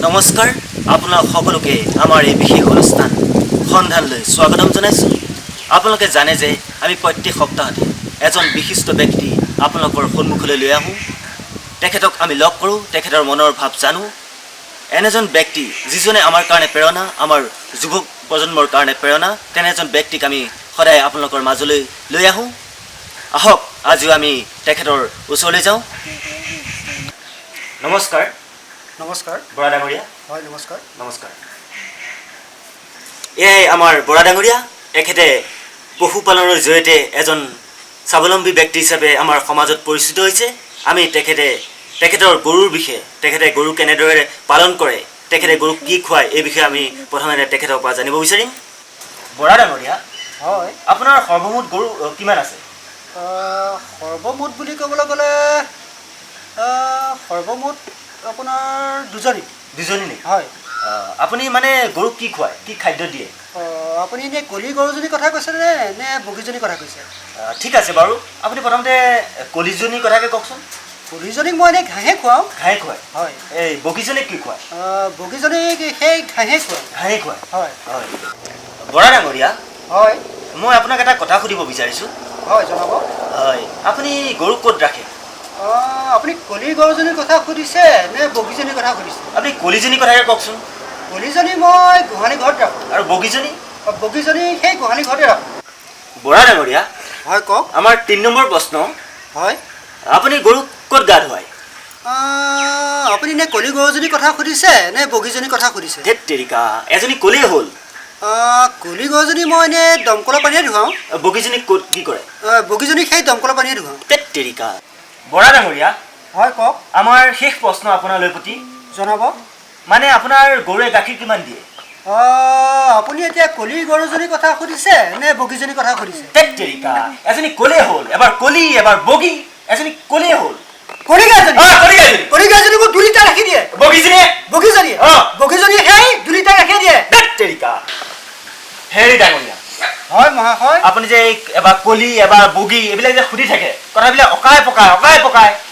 নমস্কাৰ আপোনালোক সকলোকে আমাৰ এই বিশেষ অনুষ্ঠান সন্ধানলৈ স্বাগতম জনাইছোঁ। আপোনালোকে জানে যে আমি প্ৰত্যেক সপ্তাহতে এজন বিশিষ্ট ব্যক্তি আপোনালোকৰ সন্মুখলৈ লৈ আহোঁ। তেখেতক আমি লগ কৰোঁ, তেখেতৰ মনৰ ভাৱ জানো। এনেজন ব্যক্তি যিজনে আমাৰ কাৰণে প্ৰেৰণা, আমাৰ যুৱক প্ৰজন্মৰ কাৰণে প্ৰেৰণা, তেনে এজন ব্যক্তিক আমি সদায় আপোনালোকৰ মাজলৈ লৈ আহোঁ। আহক আজিও আমি তেখেতৰ ওচৰলৈ যাওঁ। নমস্কাৰ। নমস্কাৰ। বৰা ডাঙৰীয়া। হয়, নমস্কাৰ। নমস্কাৰ। এয়াই আমাৰ বৰা ডাঙৰীয়া। এখেতে পশুপালনৰ জৰিয়তে এজন স্বাৱলম্বী ব্যক্তি হিচাপে আমাৰ সমাজত পৰিচিত হৈছে। আমি তেখেতৰ গৰুৰ বিষয়ে, তেখেতে গৰু কেনেদৰে পালন কৰে, তেখেতে গৰুক কি খুৱায়, এই বিষয়ে আমি প্ৰথমে তেখেতৰ পৰা জানিব বিচাৰিম। বৰা ডাঙৰীয়া, হয়, আপোনাৰ সৰ্বমুঠ গৰু কিমান আছে? সৰ্বমুঠ বুলি ক'বলৈ গ'লে সৰ্বমুঠ আপোনাৰ দুজনী নেকি? হয়। আপুনি মানে গৰুক কি খুৱায়, কি খাদ্য দিয়ে? আপুনি এনেই কলি গৰুজনীৰ কথা কৈছেনে নে বগীজনীৰ কথা কৈছে? ঠিক আছে বাৰু, আপুনি প্ৰথমতে কলিজনীৰ কথাকে কওকচোন। কলিজনীক মই এনেই ঘাঁহে খুৱাওঁ। ঘাঁহে খুৱায়? হয়। এই বগীজনীক কি খুৱায়? বগীজনীক সেই ঘাঁহে খুৱায়। ঘাঁহে খুৱায়? হয়। হয়। বৰা ডাঙৰীয়া, হয়, মই আপোনাক এটা কথা সুধিব বিচাৰিছোঁ। হয়, জনাব। হয়, আপুনি গৰু ক'ত ৰাখে? আপুনি কলি গৰুজনীৰ কথা সুধিছে নে বগীজনীৰ কথা সুধিছে? আপুনি কলিজনীৰ কথাকে কওকচোন। কলিজনী মই গোহালি ঘৰত ৰাখোঁ। আৰু বগীজনী? বগীজনী সেই গোহালি ঘৰতে ৰাখোঁ। বৰা ডাঙৰীয়া, হয়, কওক। আমাৰ ৩ নম্বৰ প্ৰশ্ন, হয়। আপুনি গৰুক ক'ত গা ধুৱায়? আপুনি নে কলি গৰুজনীৰ কথা সুধিছে নে বগীজনীৰ কথা সুধিছে? ধেৎ তেৰিকা, এজনী কলিয়ে হ'ল। কলি গৰুজনী মই এনেই দমকলৰ পানীয়ে ধুৱাওঁ। বগীজনীক ক'ত কি কৰে? বগীজনীক সেই দমকলৰ পানীয়ে ধুৱাওঁ। ধেৎ তেৰিকা। বৰা ডাঙৰীয়া, হয়, কওক। আমাৰ শেষ প্ৰশ্ন আপোনালৈ প্ৰতি, জনাব। মানে আপোনাৰ গৰুৱে গাখীৰ কিমান দিয়ে? আপুনি এতিয়া কলি গৰুজনীৰ কথা সুধিছে নে বগীজনীৰ কথা সুধিছে? ধেৎ তেৰিকা, এজনী কলিয়ে হ'ল, এবাৰ কলি এবাৰ বগী, এজনী কলিয়ে হ'ল। কলি গাইজনী? কলি গাইজনী মোক 2 লিটাৰ ৰাখি দিয়ে। বগীজনীয়ে? বগীজনীয়ে সেই 2 লিটাৰ ৰাখি দিয়ে। ধেৎ তেৰিকা। হেৰি ডাঙৰীয়া, হয় মহাশয়, আপুনি যে এবাৰ কলি এবাৰ বগী এইবিলাক যে সুধি থাকে, কথাবিলাক অকাই পকাই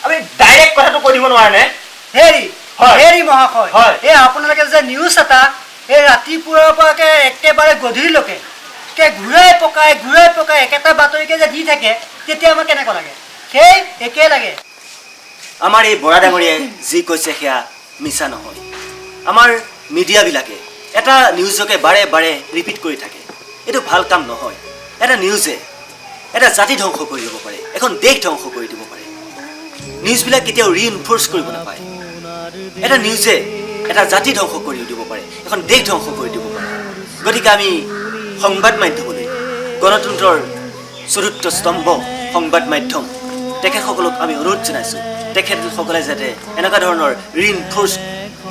আপুনি ডাইৰেক্ট কথাটো কৈ দিব নোৱাৰেনে? হেৰি মহাশয়, হয়। এই আপোনালোকে যে নিউজ এটা এই ৰাতিপুৱাৰ পৰাকে একেবাৰে গধূলিলৈকে ঘূৰাই পকাই একেটা বাতৰিকে যে দি থাকে, তেতিয়া আমাৰ কেনেকুৱা লাগে? সেই একে লাগে। আমাৰ এই বৰা ডাঙৰীয়াই যি কৈছে সেয়া মিছা নহয়। আমাৰ মিডিয়াবিলাকে এটা নিউজকে বাৰে বাৰে ৰিপিট কৰি থাকে, এইটো ভাল কাম নহয়। এটা নিউজে এটা জাতি ধ্বংস কৰি দিব পাৰে, এখন দেশ ধ্বংস কৰি দিব পাৰে। নিউজবিলাক কেতিয়াও ৰিইনফৰ্চ কৰিব নাপায়। এটা নিউজে এটা জাতি ধ্বংস কৰি দিব পাৰে, এখন দেশ ধ্বংস কৰি দিব পাৰে। গতিকে আমি সংবাদ মাধ্যমলৈ, গণতন্ত্ৰৰ চতুৰ্থ স্তম্ভ সংবাদ মাধ্যম, তেখেতসকলক আমি অনুৰোধ জনাইছোঁ, তেখেতসকলে যাতে এনেকুৱা ধৰণৰ ৰিইনফৰ্চ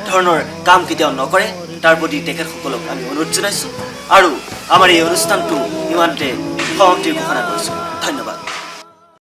ধৰণৰ কাম কেতিয়াও নকৰে, তাৰ প্ৰতি তেখেতসকলক আমি অনুৰোধ জনাইছোঁ। আৰু আমাৰ এই অনুষ্ঠানটো ইমানতে সমাপ্তিৰ ঘোষণা কৰিছোঁ। ধন্যবাদ।